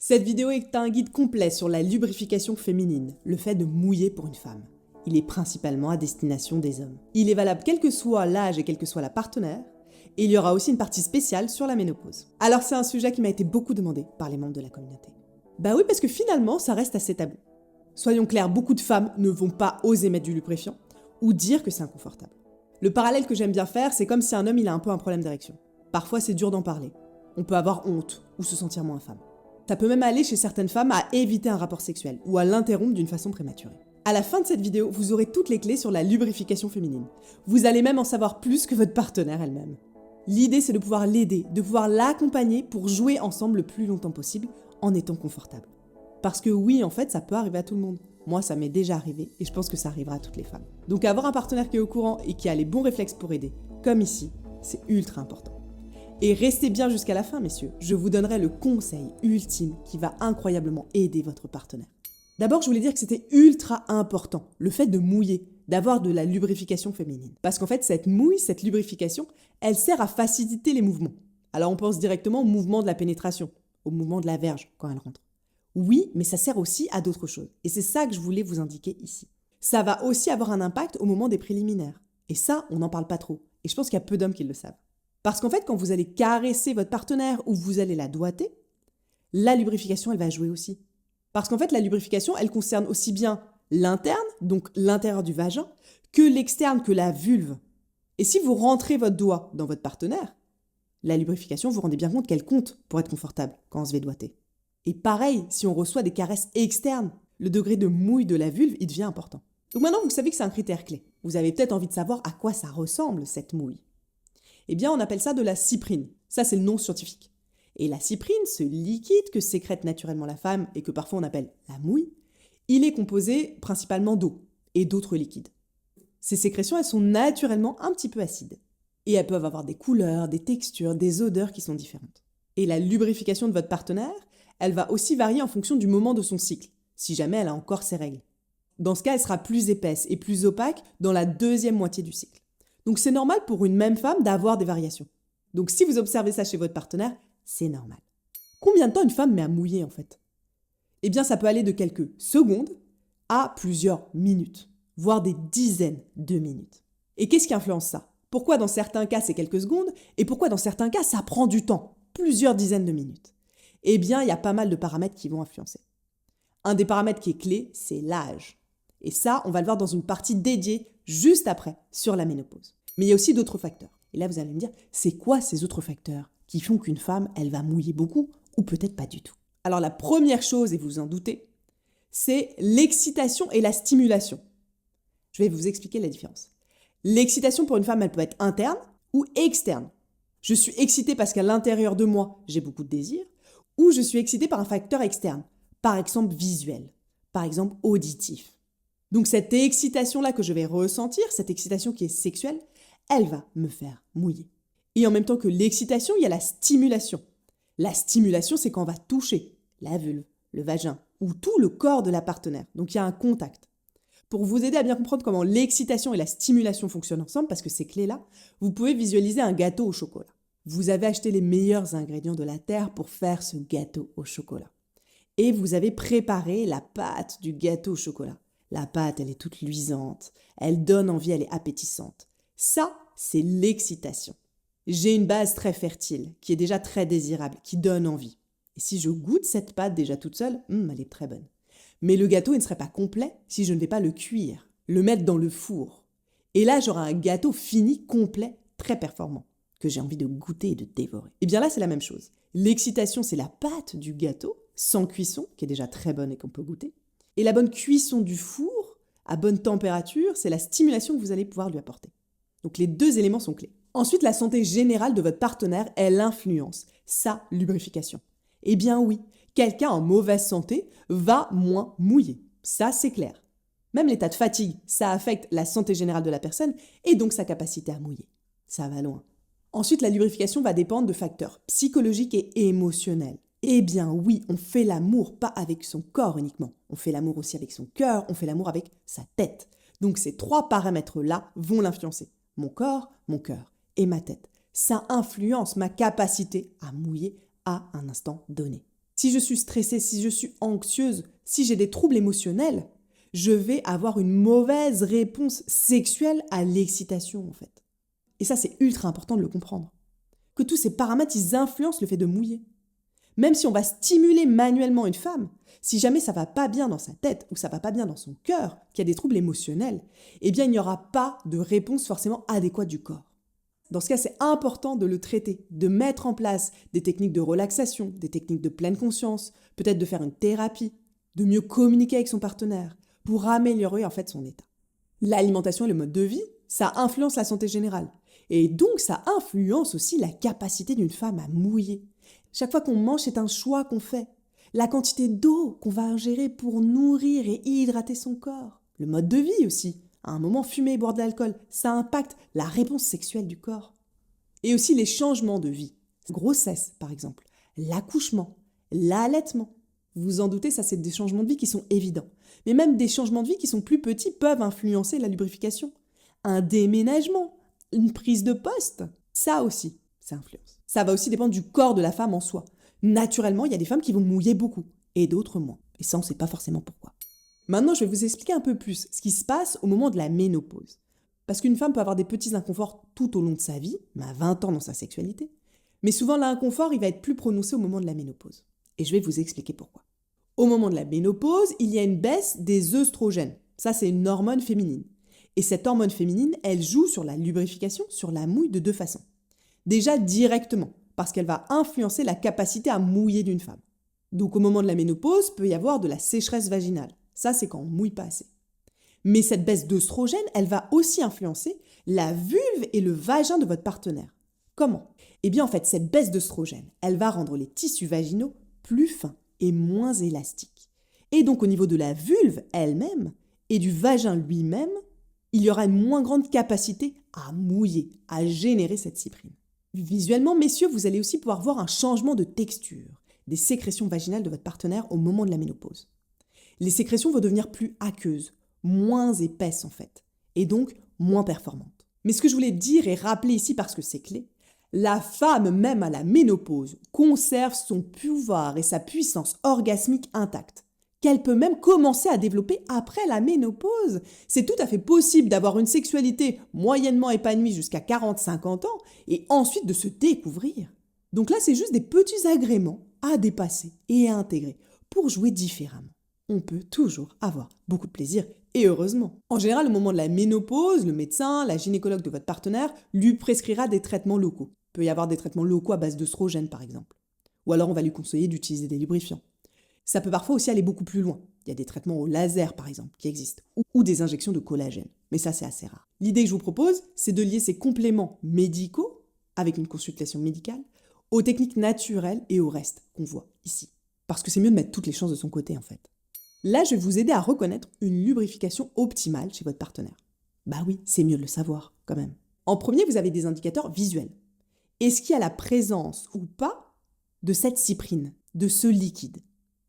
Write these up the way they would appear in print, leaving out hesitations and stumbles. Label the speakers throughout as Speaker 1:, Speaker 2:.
Speaker 1: Cette vidéo est un guide complet sur la lubrification féminine, le fait de mouiller pour une femme. Il est principalement à destination des hommes. Il est valable quel que soit l'âge et quelle que soit la partenaire, et il y aura aussi une partie spéciale sur la ménopause. Alors c'est un sujet qui m'a été beaucoup demandé par les membres de la communauté. Bah oui, parce que finalement ça reste assez tabou. Soyons clairs, beaucoup de femmes ne vont pas oser mettre du lubrifiant, ou dire que c'est inconfortable. Le parallèle que j'aime bien faire, c'est comme si un homme il a un peu un problème d'érection. Parfois c'est dur d'en parler. On peut avoir honte, ou se sentir moins femme. Ça peut même aller chez certaines femmes à éviter un rapport sexuel ou à l'interrompre d'une façon prématurée. À la fin de cette vidéo, vous aurez toutes les clés sur la lubrification féminine. Vous allez même en savoir plus que votre partenaire elle-même. L'idée, c'est de pouvoir l'aider, de pouvoir l'accompagner pour jouer ensemble le plus longtemps possible en étant confortable. Parce que oui, en fait, ça peut arriver à tout le monde. Moi, ça m'est déjà arrivé et je pense que ça arrivera à toutes les femmes. Donc avoir un partenaire qui est au courant et qui a les bons réflexes pour aider, comme ici, c'est ultra important. Et restez bien jusqu'à la fin, messieurs. Je vous donnerai le conseil ultime qui va incroyablement aider votre partenaire. D'abord, je voulais dire que c'était ultra important, le fait de mouiller, d'avoir de la lubrification féminine. Parce qu'en fait, cette mouille, cette lubrification, elle sert à faciliter les mouvements. Alors on pense directement au mouvement de la pénétration, au mouvement de la verge quand elle rentre. Oui, mais ça sert aussi à d'autres choses. Et c'est ça que je voulais vous indiquer ici. Ça va aussi avoir un impact au moment des préliminaires. Et ça, on n'en parle pas trop. Et je pense qu'il y a peu d'hommes qui le savent. Parce qu'en fait, quand vous allez caresser votre partenaire ou vous allez la doigter, la lubrification, elle va jouer aussi. Parce qu'en fait, la lubrification, elle concerne aussi bien l'interne, donc l'intérieur du vagin, que l'externe, que la vulve. Et si vous rentrez votre doigt dans votre partenaire, la lubrification, vous vous rendez bien compte qu'elle compte pour être confortable quand on se fait doigter. Et pareil, si on reçoit des caresses externes, le degré de mouille de la vulve, il devient important. Donc maintenant, vous savez que c'est un critère clé. Vous avez peut-être envie de savoir à quoi ça ressemble, cette mouille. Eh bien, on appelle ça de la cyprine. Ça, c'est le nom scientifique. Et la cyprine, ce liquide que sécrète naturellement la femme et que parfois on appelle la mouille, il est composé principalement d'eau et d'autres liquides. Ces sécrétions, elles sont naturellement un petit peu acides. Et elles peuvent avoir des couleurs, des textures, des odeurs qui sont différentes. Et la lubrification de votre partenaire, elle va aussi varier en fonction du moment de son cycle, si jamais elle a encore ses règles. Dans ce cas, elle sera plus épaisse et plus opaque dans la deuxième moitié du cycle. Donc c'est normal pour une même femme d'avoir des variations. Donc si vous observez ça chez votre partenaire, c'est normal. Combien de temps une femme met à mouiller en fait ? Eh bien ça peut aller de quelques secondes à plusieurs minutes, voire des dizaines de minutes. Et qu'est-ce qui influence ça ? Pourquoi dans certains cas c'est quelques secondes et pourquoi dans certains cas ça prend du temps, plusieurs dizaines de minutes ? Eh bien il y a pas mal de paramètres qui vont influencer. Un des paramètres qui est clé, c'est l'âge. Et ça, on va le voir dans une partie dédiée juste après sur la ménopause. Mais il y a aussi d'autres facteurs. Et là, vous allez me dire, c'est quoi ces autres facteurs qui font qu'une femme, elle va mouiller beaucoup ou peut-être pas du tout ? Alors la première chose, et vous vous en doutez, c'est l'excitation et la stimulation. Je vais vous expliquer la différence. L'excitation pour une femme, elle peut être interne ou externe. Je suis excitée parce qu'à l'intérieur de moi, j'ai beaucoup de désir, ou je suis excitée par un facteur externe, par exemple visuel, par exemple auditif. Donc cette excitation-là que je vais ressentir, cette excitation qui est sexuelle, elle va me faire mouiller. Et en même temps que l'excitation, il y a la stimulation. La stimulation, c'est quand on va toucher la vulve, le vagin ou tout le corps de la partenaire. Donc il y a un contact. Pour vous aider à bien comprendre comment l'excitation et la stimulation fonctionnent ensemble, parce que ces clés-là, vous pouvez visualiser un gâteau au chocolat. Vous avez acheté les meilleurs ingrédients de la terre pour faire ce gâteau au chocolat. Et vous avez préparé la pâte du gâteau au chocolat. La pâte, elle est toute luisante, elle donne envie, elle est appétissante. Ça, c'est l'excitation. J'ai une base très fertile, qui est déjà très désirable, qui donne envie. Et si je goûte cette pâte déjà toute seule, elle est très bonne. Mais le gâteau, il ne serait pas complet si je ne vais pas le cuire, le mettre dans le four. Et là, j'aurai un gâteau fini, complet, très performant, que j'ai envie de goûter et de dévorer. Et bien là, c'est la même chose. L'excitation, c'est la pâte du gâteau, sans cuisson, qui est déjà très bonne et qu'on peut goûter. Et la bonne cuisson du four, à bonne température, c'est la stimulation que vous allez pouvoir lui apporter. Donc les deux éléments sont clés. Ensuite, la santé générale de votre partenaire, elle influence sa lubrification. Eh bien oui, quelqu'un en mauvaise santé va moins mouiller. Ça, c'est clair. Même l'état de fatigue, ça affecte la santé générale de la personne et donc sa capacité à mouiller. Ça va loin. Ensuite, la lubrification va dépendre de facteurs psychologiques et émotionnels. Eh bien oui, on fait l'amour pas avec son corps uniquement. On fait l'amour aussi avec son cœur, on fait l'amour avec sa tête. Donc ces trois paramètres-là vont l'influencer. Mon corps, mon cœur et ma tête. Ça influence ma capacité à mouiller à un instant donné. Si je suis stressée, si je suis anxieuse, si j'ai des troubles émotionnels, je vais avoir une mauvaise réponse sexuelle à l'excitation en fait. Et ça, c'est ultra important de le comprendre. Que tous ces paramètres, ils influencent le fait de mouiller. Même si on va stimuler manuellement une femme, si jamais ça va pas bien dans sa tête ou ça va pas bien dans son cœur, qu'il y a des troubles émotionnels, eh bien il n'y aura pas de réponse forcément adéquate du corps. Dans ce cas, c'est important de le traiter, de mettre en place des techniques de relaxation, des techniques de pleine conscience, peut-être de faire une thérapie, de mieux communiquer avec son partenaire pour améliorer en fait son état. L'alimentation et le mode de vie, ça influence la santé générale. Et donc, ça influence aussi la capacité d'une femme à mouiller. Chaque fois qu'on mange, c'est un choix qu'on fait. La quantité d'eau qu'on va ingérer pour nourrir et hydrater son corps. Le mode de vie aussi. À un moment, fumer et boire de l'alcool, ça impacte la réponse sexuelle du corps. Et aussi les changements de vie. Grossesse, par exemple. L'accouchement. L'allaitement. Vous vous en doutez, ça c'est des changements de vie qui sont évidents. Mais même des changements de vie qui sont plus petits peuvent influencer la lubrification. Un déménagement, une prise de poste, ça aussi, ça influence. Ça va aussi dépendre du corps de la femme en soi. Naturellement, il y a des femmes qui vont mouiller beaucoup et d'autres moins. Et ça, on ne sait pas forcément pourquoi. Maintenant, je vais vous expliquer un peu plus ce qui se passe au moment de la ménopause. Parce qu'une femme peut avoir des petits inconforts tout au long de sa vie, mais à 20 ans dans sa sexualité. Mais souvent, l'inconfort, il va être plus prononcé au moment de la ménopause. Et je vais vous expliquer pourquoi. Au moment de la ménopause, il y a une baisse des œstrogènes. Ça, c'est une hormone féminine. Et cette hormone féminine, elle joue sur la lubrification, sur la mouille de deux façons. Déjà directement, parce qu'elle va influencer la capacité à mouiller d'une femme. Donc au moment de la ménopause, peut y avoir de la sécheresse vaginale. Ça, c'est quand on mouille pas assez. Mais cette baisse d'œstrogène, elle va aussi influencer la vulve et le vagin de votre partenaire. Comment ? Eh bien en fait, cette baisse d'œstrogène, elle va rendre les tissus vaginaux plus fins et moins élastiques. Et donc au niveau de la vulve elle-même et du vagin lui-même, il y aura une moins grande capacité à mouiller, à générer cette cyprine. Visuellement, messieurs, vous allez aussi pouvoir voir un changement de texture des sécrétions vaginales de votre partenaire au moment de la ménopause. Les sécrétions vont devenir plus aqueuses, moins épaisses en fait, et donc moins performantes. Mais ce que je voulais dire et rappeler ici parce que c'est clé, la femme même à la ménopause conserve son pouvoir et sa puissance orgasmique intacte, qu'elle peut même commencer à développer après la ménopause. C'est tout à fait possible d'avoir une sexualité moyennement épanouie jusqu'à 40-50 ans et ensuite de se découvrir. Donc là, c'est juste des petits agréments à dépasser et à intégrer pour jouer différemment. On peut toujours avoir beaucoup de plaisir et heureusement. En général, au moment de la ménopause, le médecin, la gynécologue de votre partenaire lui prescrira des traitements locaux. Il peut y avoir des traitements locaux à base d'œstrogène par exemple. Ou alors on va lui conseiller d'utiliser des lubrifiants. Ça peut parfois aussi aller beaucoup plus loin. Il y a des traitements au laser, par exemple, qui existent, ou des injections de collagène. Mais ça, c'est assez rare. L'idée que je vous propose, c'est de lier ces compléments médicaux, avec une consultation médicale, aux techniques naturelles et au reste qu'on voit ici. Parce que c'est mieux de mettre toutes les chances de son côté, en fait. Là, je vais vous aider à reconnaître une lubrification optimale chez votre partenaire. Bah oui, c'est mieux de le savoir, quand même. En premier, vous avez des indicateurs visuels. Est-ce qu'il y a la présence ou pas de cette cyprine, de ce liquide ?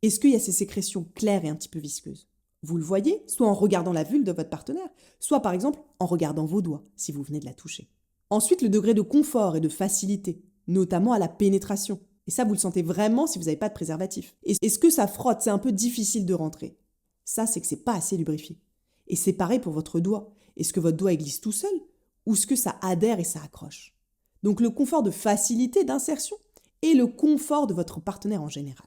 Speaker 1: Est-ce qu'il y a ces sécrétions claires et un petit peu visqueuses ? Vous le voyez, soit en regardant la vulve de votre partenaire, soit par exemple en regardant vos doigts, si vous venez de la toucher. Ensuite, le degré de confort et de facilité, notamment à la pénétration. Et ça, vous le sentez vraiment si vous n'avez pas de préservatif. Est-ce que ça frotte ? C'est un peu difficile de rentrer. Ça, c'est que c'est pas assez lubrifié. Et c'est pareil pour votre doigt. Est-ce que votre doigt il glisse tout seul ? Ou est-ce que ça adhère et ça accroche ? Donc le confort de facilité d'insertion et le confort de votre partenaire en général.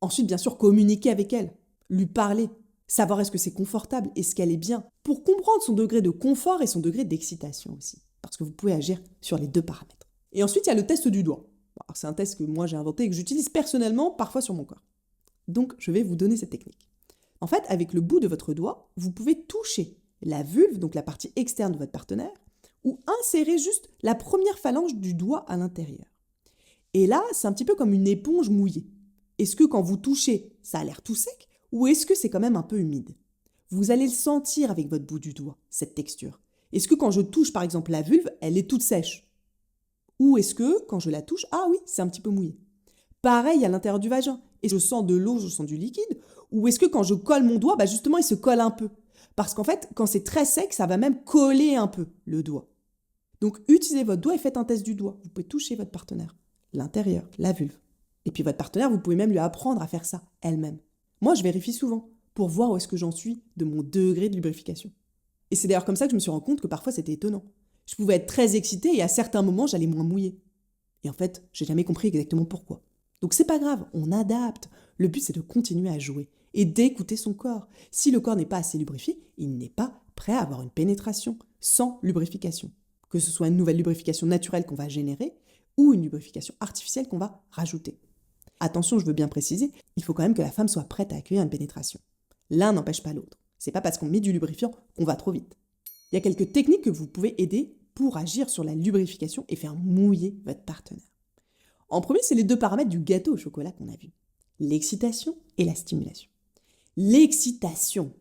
Speaker 1: Ensuite, bien sûr, communiquer avec elle, lui parler, savoir est-ce que c'est confortable, est-ce qu'elle est bien, pour comprendre son degré de confort et son degré d'excitation aussi, parce que vous pouvez agir sur les deux paramètres. Et ensuite, il y a le test du doigt. Alors, c'est un test que moi j'ai inventé et que j'utilise personnellement, parfois sur mon corps. Donc, je vais vous donner cette technique. En fait, avec le bout de votre doigt, vous pouvez toucher la vulve, donc la partie externe de votre partenaire, ou insérer juste la première phalange du doigt à l'intérieur. Et là, c'est un petit peu comme une éponge mouillée. Est-ce que quand vous touchez, ça a l'air tout sec ou est-ce que c'est quand même un peu humide ? Vous allez le sentir avec votre bout du doigt, cette texture. Est-ce que quand je touche par exemple la vulve, elle est toute sèche ? Ou est-ce que quand je la touche, ah oui, c'est un petit peu mouillé ? Pareil à l'intérieur du vagin. Et je sens de l'eau, je sens du liquide ? Ou est-ce que quand je colle mon doigt, justement il se colle un peu ? Parce qu'en fait, quand c'est très sec, ça va même coller un peu le doigt. Donc utilisez votre doigt et faites un test du doigt. Vous pouvez toucher votre partenaire, l'intérieur, la vulve. Et puis votre partenaire, vous pouvez même lui apprendre à faire ça elle-même. Moi, je vérifie souvent pour voir où est-ce que j'en suis de mon degré de lubrification. Et c'est d'ailleurs comme ça que je me suis rendu compte que parfois c'était étonnant. Je pouvais être très excitée et à certains moments, j'allais moins mouiller. Et en fait, j'ai jamais compris exactement pourquoi. Donc c'est pas grave, on adapte. Le but c'est de continuer à jouer et d'écouter son corps. Si le corps n'est pas assez lubrifié, il n'est pas prêt à avoir une pénétration sans lubrification. Que ce soit une nouvelle lubrification naturelle qu'on va générer ou une lubrification artificielle qu'on va rajouter. Attention, je veux bien préciser, il faut quand même que la femme soit prête à accueillir une pénétration. L'un n'empêche pas l'autre. C'est pas parce qu'on met du lubrifiant qu'on va trop vite. Il y a quelques techniques que vous pouvez aider pour agir sur la lubrification et faire mouiller votre partenaire. En premier, c'est les 2 paramètres du gâteau au chocolat qu'on a vu. L'excitation et la stimulation. L'excitation,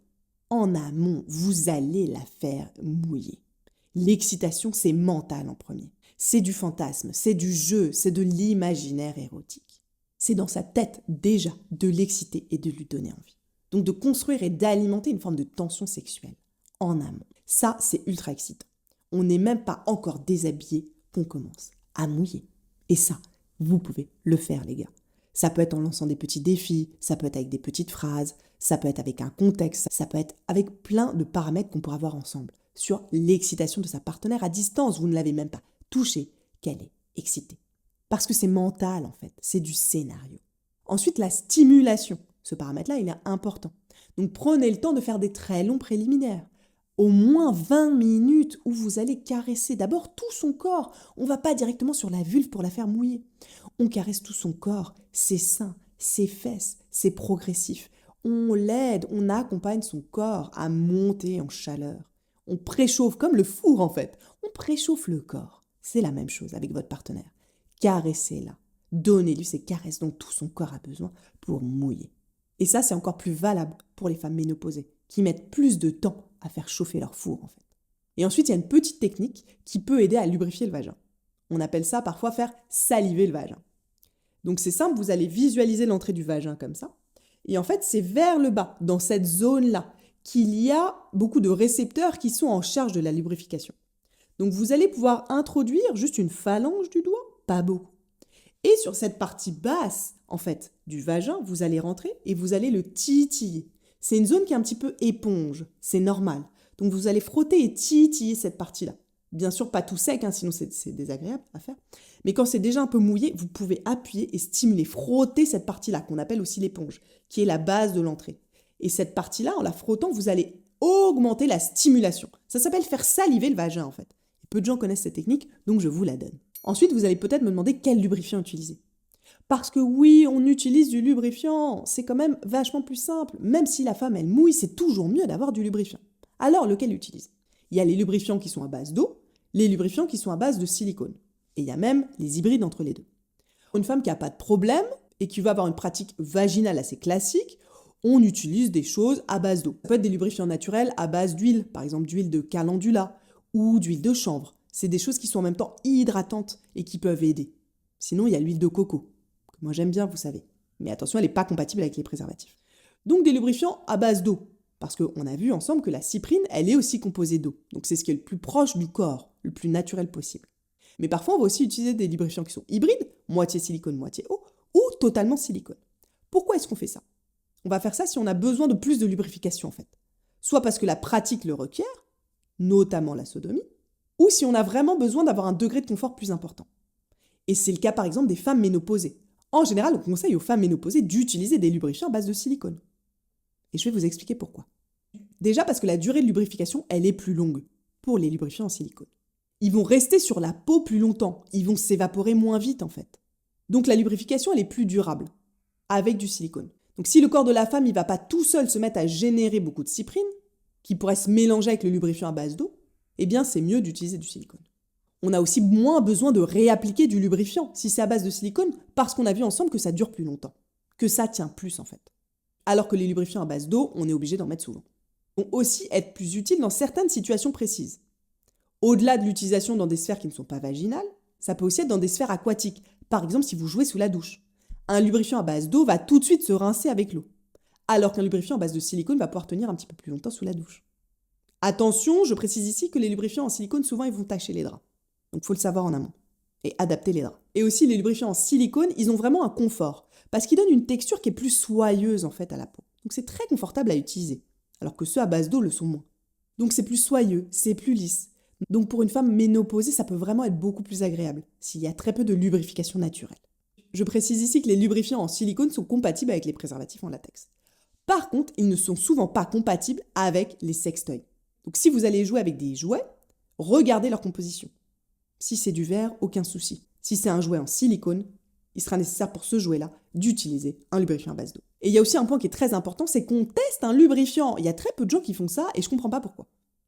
Speaker 1: en amont, vous allez la faire mouiller. L'excitation, c'est mental en premier. C'est du fantasme, c'est du jeu, c'est de l'imaginaire érotique. C'est dans sa tête déjà de l'exciter et de lui donner envie. Donc de construire et d'alimenter une forme de tension sexuelle en amont. Ça, c'est ultra excitant. On n'est même pas encore déshabillé qu'on commence à mouiller. Et ça, vous pouvez le faire, les gars. Ça peut être en lançant des petits défis, ça peut être avec des petites phrases, ça peut être avec un contexte, ça peut être avec plein de paramètres qu'on pourra avoir ensemble sur l'excitation de sa partenaire à distance. Vous ne l'avez même pas touchée, qu'elle est excitée. Parce que c'est mental, en fait. C'est du scénario. Ensuite, la stimulation. Ce paramètre-là, il est important. Donc, prenez le temps de faire des très longs préliminaires. Au moins 20 minutes où vous allez caresser d'abord tout son corps. On ne va pas directement sur la vulve pour la faire mouiller. On caresse tout son corps, ses seins, ses fesses, c'est progressif. On l'aide, on accompagne son corps à monter en chaleur. On préchauffe comme le four en fait. On préchauffe le corps. C'est la même chose avec votre partenaire. Caressez-la. Donnez-lui ces caresses dont tout son corps a besoin pour mouiller. Et ça, c'est encore plus valable pour les femmes ménopausées, qui mettent plus de temps à faire chauffer leur four, en fait. Et ensuite, il y a une petite technique qui peut aider à lubrifier le vagin. On appelle ça parfois faire saliver le vagin. Donc c'est simple, vous allez visualiser l'entrée du vagin comme ça. Et en fait, c'est vers le bas, dans cette zone-là, qu'il y a beaucoup de récepteurs qui sont en charge de la lubrification. Donc vous allez pouvoir introduire juste une phalange du doigt, pas beaucoup. Et sur cette partie basse, en fait, du vagin, vous allez rentrer et vous allez le titiller. C'est une zone qui est un petit peu éponge, c'est normal. Donc vous allez frotter et titiller cette partie-là. Bien sûr, pas tout sec, sinon c'est désagréable à faire. Mais quand c'est déjà un peu mouillé, vous pouvez appuyer et stimuler, frotter cette partie-là, qu'on appelle aussi l'éponge, qui est la base de l'entrée. Et cette partie-là, en la frottant, vous allez augmenter la stimulation. Ça s'appelle faire saliver le vagin, en fait. Et peu de gens connaissent cette technique, donc je vous la donne. Ensuite, vous allez peut-être me demander quel lubrifiant utiliser. Parce que oui, on utilise du lubrifiant, c'est quand même vachement plus simple. Même si la femme, elle mouille, c'est toujours mieux d'avoir du lubrifiant. Alors, lequel utiliser? Il y a les lubrifiants qui sont à base d'eau, les lubrifiants qui sont à base de silicone. Et il y a même les hybrides entre les deux. Pour une femme qui n'a pas de problème et qui va avoir une pratique vaginale assez classique, on utilise des choses à base d'eau. Ça peut être des lubrifiants naturels à base d'huile, par exemple d'huile de calendula ou d'huile de chanvre. C'est des choses qui sont en même temps hydratantes et qui peuvent aider. Sinon, il y a l'huile de coco, que moi j'aime bien, vous savez. Mais attention, elle n'est pas compatible avec les préservatifs. Donc des lubrifiants à base d'eau. Parce qu'on a vu ensemble que la cyprine, elle est aussi composée d'eau. Donc c'est ce qui est le plus proche du corps, le plus naturel possible. Mais parfois, on va aussi utiliser des lubrifiants qui sont hybrides, moitié silicone, moitié eau, ou totalement silicone. Pourquoi est-ce qu'on fait ça? On va faire ça si on a besoin de plus de lubrification, en fait. Soit parce que la pratique le requiert, notamment la sodomie, ou si on a vraiment besoin d'avoir un degré de confort plus important. Et c'est le cas, par exemple, des femmes ménopausées. En général, on conseille aux femmes ménopausées d'utiliser des lubrifiants à base de silicone. Et je vais vous expliquer pourquoi. Déjà parce que la durée de lubrification, elle est plus longue pour les lubrifiants en silicone. Ils vont rester sur la peau plus longtemps, ils vont s'évaporer moins vite en fait. Donc la lubrification, elle est plus durable avec du silicone. Donc si le corps de la femme, il va pas tout seul se mettre à générer beaucoup de cyprine, qui pourrait se mélanger avec le lubrifiant à base d'eau, eh bien c'est mieux d'utiliser du silicone. On a aussi moins besoin de réappliquer du lubrifiant si c'est à base de silicone, parce qu'on a vu ensemble que ça dure plus longtemps, que ça tient plus en fait. Alors que les lubrifiants à base d'eau, on est obligé d'en mettre souvent. Vont aussi être plus utiles dans certaines situations précises. Au-delà de l'utilisation dans des sphères qui ne sont pas vaginales, ça peut aussi être dans des sphères aquatiques. Par exemple, si vous jouez sous la douche. Un lubrifiant à base d'eau va tout de suite se rincer avec l'eau, alors qu'un lubrifiant à base de silicone va pouvoir tenir un petit peu plus longtemps sous la douche. Attention, je précise ici que les lubrifiants en silicone, souvent, ils vont tacher les draps. Donc, il faut le savoir en amont. et adapter les draps. Et aussi, les lubrifiants en silicone, ils ont vraiment un confort, parce qu'ils donnent une texture qui est plus soyeuse en fait à la peau. Donc c'est très confortable à utiliser, alors que ceux à base d'eau le sont moins. Donc c'est plus soyeux, c'est plus lisse. Donc pour une femme ménopausée, ça peut vraiment être beaucoup plus agréable, s'il y a très peu de lubrification naturelle. Je précise ici que les lubrifiants en silicone sont compatibles avec les préservatifs en latex. Par contre, ils ne sont souvent pas compatibles avec les sextoys. Donc si vous allez jouer avec des jouets, regardez leur composition. Si c'est du verre, aucun souci. Si c'est un jouet en silicone, il sera nécessaire pour ce jouet-là d'utiliser un lubrifiant à base d'eau. Et il y a aussi un point qui est très important, c'est qu'on teste un lubrifiant. Il y a très peu de gens qui font ça et je comprends pas pourquoi.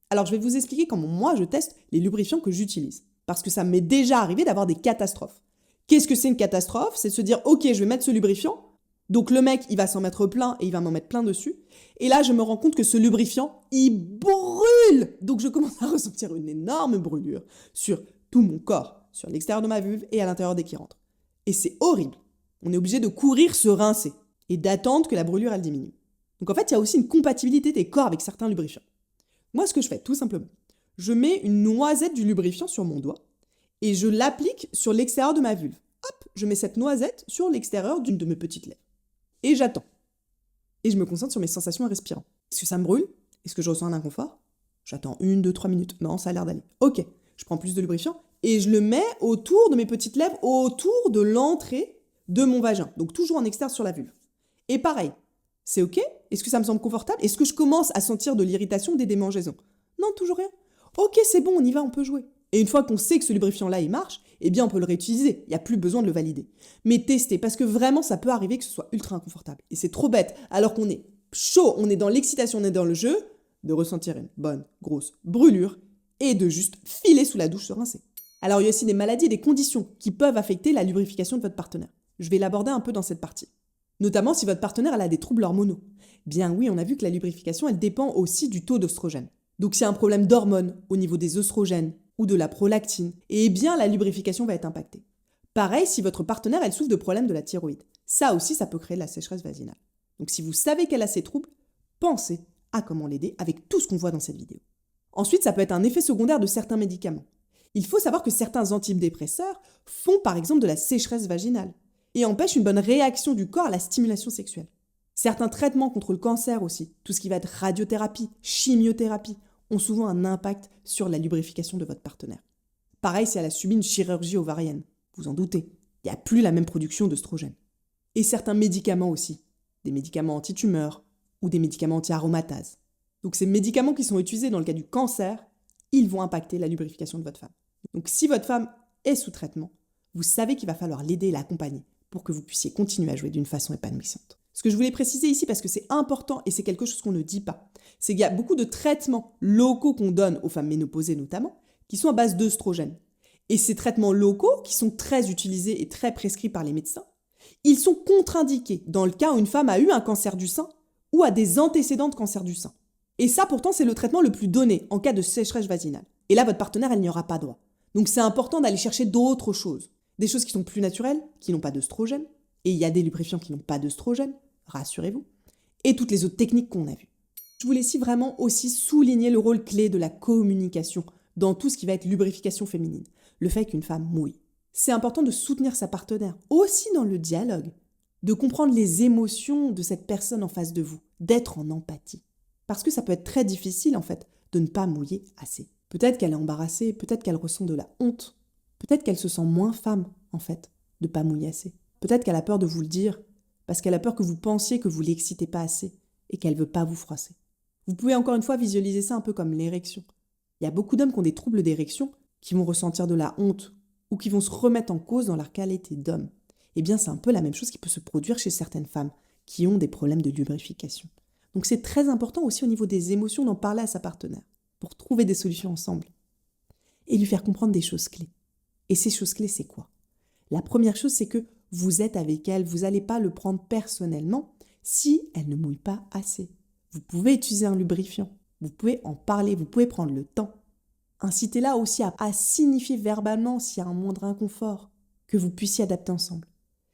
Speaker 1: Alors je vais vous expliquer comment moi je teste les lubrifiants que j'utilise. Parce que ça m'est déjà arrivé d'avoir des catastrophes. Qu'est-ce que c'est une catastrophe? C'est de se dire, ok, je vais mettre ce lubrifiant. Donc le mec, il va s'en mettre plein et il va m'en mettre plein dessus. Et là, je me rends compte que ce lubrifiant, il brûle. Donc je commence à ressentir une énorme brûlure sur tout mon corps, sur l'extérieur de ma vulve et à l'intérieur dès qu'il rentre. Et c'est horrible. On est obligé de courir se rincer et d'attendre que la brûlure, elle diminue. Donc en fait, il y a aussi une compatibilité des corps avec certains lubrifiants. Moi, ce que je fais, tout simplement, je mets une noisette du lubrifiant sur mon doigt et je l'applique sur l'extérieur de ma vulve. Hop, je mets cette noisette sur l'extérieur d'une de mes petites lèvres. Et j'attends. Et je me concentre sur mes sensations en respirant. Est-ce que ça me brûle? Est-ce que je ressens un inconfort? J'attends 1, 2, 3 minutes. Non, ça a l'air d'aller. Ok, je prends plus de lubrifiant et je le mets autour de mes petites lèvres, autour de l'entrée de mon vagin. Donc toujours en extérieur sur la vulve. Et pareil, c'est ok? Est-ce que ça me semble confortable? Est-ce que je commence à sentir de l'irritation ou des démangeaisons? Non, toujours rien. Ok, c'est bon, on y va, on peut jouer. Et une fois qu'on sait que ce lubrifiant-là, il marche, eh bien, on peut le réutiliser. Il n'y a plus besoin de le valider. Mais testez, parce que vraiment, ça peut arriver que ce soit ultra inconfortable. Et c'est trop bête, alors qu'on est chaud, on est dans l'excitation, on est dans le jeu, de ressentir une bonne, grosse brûlure et de juste filer sous la douche se rincer. Alors, il y a aussi des maladies et des conditions qui peuvent affecter la lubrification de votre partenaire. Je vais l'aborder un peu dans cette partie. Notamment si votre partenaire elle a des troubles hormonaux. Bien oui, on a vu que la lubrification, elle dépend aussi du taux d'oestrogène. Donc s'il y a un problème d'hormones au niveau des oestrogènes ou de la prolactine, eh bien la lubrification va être impactée. Pareil si votre partenaire, elle souffre de problèmes de la thyroïde. Ça aussi, ça peut créer de la sécheresse vaginale. Donc si vous savez qu'elle a ces troubles, pensez à comment l'aider avec tout ce qu'on voit dans cette vidéo. Ensuite, ça peut être un effet secondaire de certains médicaments. Il faut savoir que certains antidépresseurs font par exemple de la sécheresse vaginale et empêchent une bonne réaction du corps à la stimulation sexuelle. Certains traitements contre le cancer aussi, tout ce qui va être radiothérapie, chimiothérapie, ont souvent un impact sur la lubrification de votre partenaire. Pareil si elle a subi une chirurgie ovarienne, vous en doutez, il n'y a plus la même production d'œstrogène. Et certains médicaments aussi, des médicaments antitumeurs ou des médicaments anti-aromatase. Donc ces médicaments qui sont utilisés dans le cas du cancer, ils vont impacter la lubrification de votre femme. Donc si votre femme est sous traitement, vous savez qu'il va falloir l'aider et l'accompagner pour que vous puissiez continuer à jouer d'une façon épanouissante. Ce que je voulais préciser ici, parce que c'est important et c'est quelque chose qu'on ne dit pas, c'est qu'il y a beaucoup de traitements locaux qu'on donne aux femmes ménopausées notamment, qui sont à base d'œstrogènes. Et ces traitements locaux, qui sont très utilisés et très prescrits par les médecins, ils sont contre-indiqués dans le cas où une femme a eu un cancer du sein ou a des antécédents de cancer du sein. Et ça, pourtant, c'est le traitement le plus donné en cas de sécheresse vaginale. Et là, votre partenaire, elle n'y aura pas droit. Donc c'est important d'aller chercher d'autres choses. Des choses qui sont plus naturelles, qui n'ont pas d'œstrogène. Et il y a des lubrifiants qui n'ont pas d'œstrogène, rassurez-vous. Et toutes les autres techniques qu'on a vues. Je voulais ici vraiment aussi souligner le rôle clé de la communication dans tout ce qui va être lubrification féminine. Le fait qu'une femme mouille. C'est important de soutenir sa partenaire, aussi dans le dialogue. De comprendre les émotions de cette personne en face de vous, d'être en empathie. Parce que ça peut être très difficile, en fait, de ne pas mouiller assez. Peut-être qu'elle est embarrassée, peut-être qu'elle ressent de la honte. Peut-être qu'elle se sent moins femme, en fait, de ne pas mouiller assez. Peut-être qu'elle a peur de vous le dire, parce qu'elle a peur que vous pensiez que vous ne l'excitez pas assez et qu'elle ne veut pas vous froisser. Vous pouvez encore une fois visualiser ça un peu comme l'érection. Il y a beaucoup d'hommes qui ont des troubles d'érection, qui vont ressentir de la honte ou qui vont se remettre en cause dans leur qualité d'homme. Eh bien, c'est un peu la même chose qui peut se produire chez certaines femmes qui ont des problèmes de lubrification. Donc c'est très important aussi au niveau des émotions d'en parler à sa partenaire, pour trouver des solutions ensemble. Et lui faire comprendre des choses clés. Et ces choses clés, c'est quoi? La première chose, c'est que vous êtes avec elle, vous n'allez pas le prendre personnellement si elle ne mouille pas assez. Vous pouvez utiliser un lubrifiant, vous pouvez en parler, vous pouvez prendre le temps. Incitez-la aussi à signifier verbalement s'il y a un moindre inconfort, que vous puissiez adapter ensemble.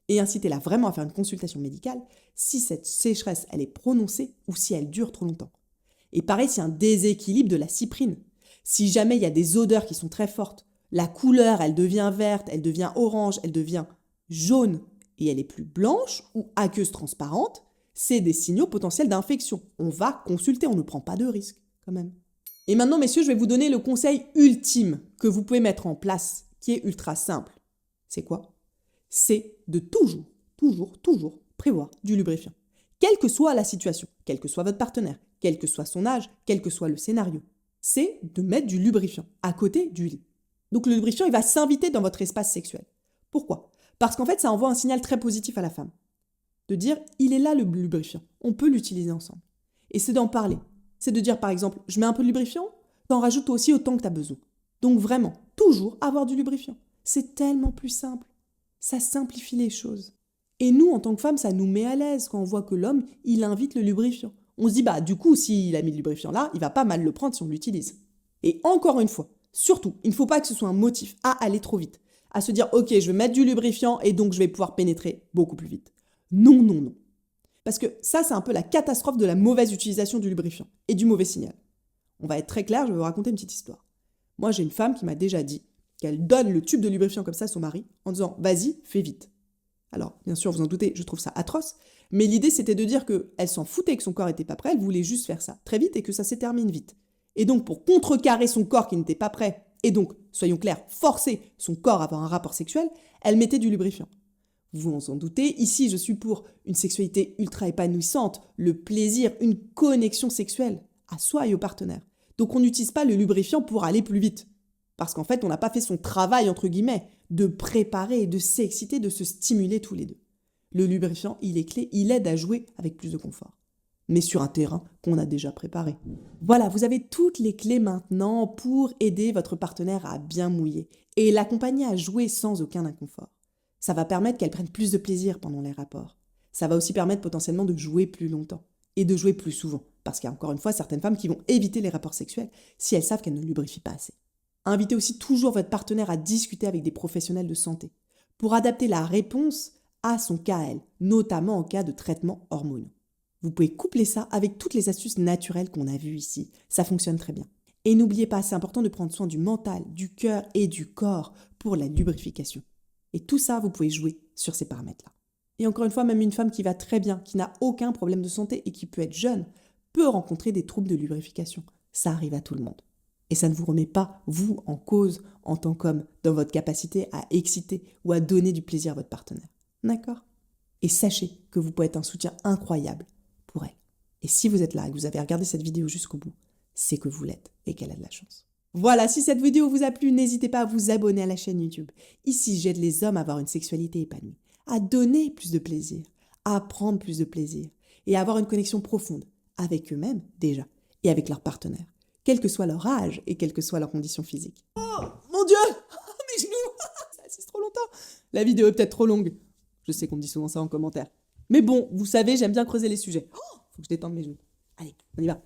Speaker 1: Et incitez-la vraiment à faire une consultation médicale si cette sécheresse elle est prononcée ou si elle dure trop longtemps. Et pareil, s'il y a un déséquilibre de la cyprine. Si jamais il y a des odeurs qui sont très fortes, la couleur, elle devient verte, elle devient orange, elle devient jaune et elle est plus blanche ou aqueuse transparente, c'est des signaux potentiels d'infection. On va consulter, on ne prend pas de risque quand même. Et maintenant, messieurs, je vais vous donner le conseil ultime que vous pouvez mettre en place, qui est ultra simple. C'est quoi? C'est de toujours prévoir du lubrifiant. Quelle que soit la situation, quel que soit votre partenaire, quel que soit son âge, quel que soit le scénario, c'est de mettre du lubrifiant à côté du lit. Donc le lubrifiant, il va s'inviter dans votre espace sexuel. Pourquoi? Parce qu'en fait, ça envoie un signal très positif à la femme. De dire, il est là le lubrifiant, on peut l'utiliser ensemble. Et c'est d'en parler. C'est de dire par exemple, je mets un peu de lubrifiant, t'en rajoutes aussi autant que tu as besoin. Donc vraiment, toujours avoir du lubrifiant. C'est tellement plus simple. Ça simplifie les choses. Et nous, en tant que femmes, ça nous met à l'aise quand on voit que l'homme, il invite le lubrifiant. On se dit, bah du coup, s'il a mis le lubrifiant là, il va pas mal le prendre si on l'utilise. Et encore une fois, surtout, il ne faut pas que ce soit un motif à aller trop vite. À se dire, ok, je vais mettre du lubrifiant et donc je vais pouvoir pénétrer beaucoup plus vite. Non. Parce que ça, c'est un peu la catastrophe de la mauvaise utilisation du lubrifiant et du mauvais signal. On va être très clair, je vais vous raconter une petite histoire. Moi, j'ai une femme qui m'a déjà dit qu'elle donne le tube de lubrifiant comme ça à son mari en disant « vas-y, fais vite ». Alors, bien sûr, vous en doutez, je trouve ça atroce, mais l'idée, c'était de dire qu'elle s'en foutait que son corps n'était pas prêt, elle voulait juste faire ça très vite et que ça se termine vite. Et donc, pour contrecarrer son corps qui n'était pas prêt, et donc, soyons clairs, forcer son corps à avoir un rapport sexuel, elle mettait du lubrifiant. Vous vous en doutez, ici je suis pour une sexualité ultra épanouissante, le plaisir, une connexion sexuelle à soi et au partenaire. Donc on n'utilise pas le lubrifiant pour aller plus vite. Parce qu'en fait, on n'a pas fait son travail, entre guillemets, de préparer et de s'exciter, de se stimuler tous les deux. Le lubrifiant, il est clé, il aide à jouer avec plus de confort. Mais sur un terrain qu'on a déjà préparé. Voilà, vous avez toutes les clés maintenant pour aider votre partenaire à bien mouiller et l'accompagner à jouer sans aucun inconfort. Ça va permettre qu'elle prenne plus de plaisir pendant les rapports. Ça va aussi permettre potentiellement de jouer plus longtemps et de jouer plus souvent. Parce qu'il y a encore une fois certaines femmes qui vont éviter les rapports sexuels si elles savent qu'elles ne lubrifient pas assez. Invitez aussi toujours votre partenaire à discuter avec des professionnels de santé pour adapter la réponse à son cas à elle, notamment en cas de traitement hormonaux. Vous pouvez coupler ça avec toutes les astuces naturelles qu'on a vues ici. Ça fonctionne très bien. Et n'oubliez pas, c'est important de prendre soin du mental, du cœur et du corps pour la lubrification. Et tout ça, vous pouvez jouer sur ces paramètres-là. Et encore une fois, même une femme qui va très bien, qui n'a aucun problème de santé et qui peut être jeune, peut rencontrer des troubles de lubrification. Ça arrive à tout le monde. Et ça ne vous remet pas, vous, en cause en tant qu'homme, dans votre capacité à exciter ou à donner du plaisir à votre partenaire. D'accord? Et sachez que vous pouvez être un soutien incroyable pour elle. Et si vous êtes là et que vous avez regardé cette vidéo jusqu'au bout, c'est que vous l'êtes et qu'elle a de la chance. Voilà, si cette vidéo vous a plu, n'hésitez pas à vous abonner à la chaîne YouTube. Ici, j'aide les hommes à avoir une sexualité épanouie, à donner plus de plaisir, à prendre plus de plaisir et à avoir une connexion profonde avec eux-mêmes déjà et avec leur partenaire, quel que soit leur âge et quelle que soit leur condition physique. Oh, mon Dieu! Oh, mes genoux! Ça assiste trop longtemps. La vidéo est peut-être trop longue. Je sais qu'on me dit souvent ça en commentaire. Mais bon, vous savez, j'aime bien creuser les sujets. Oh, faut que je détende mes genoux. Allez, on y va.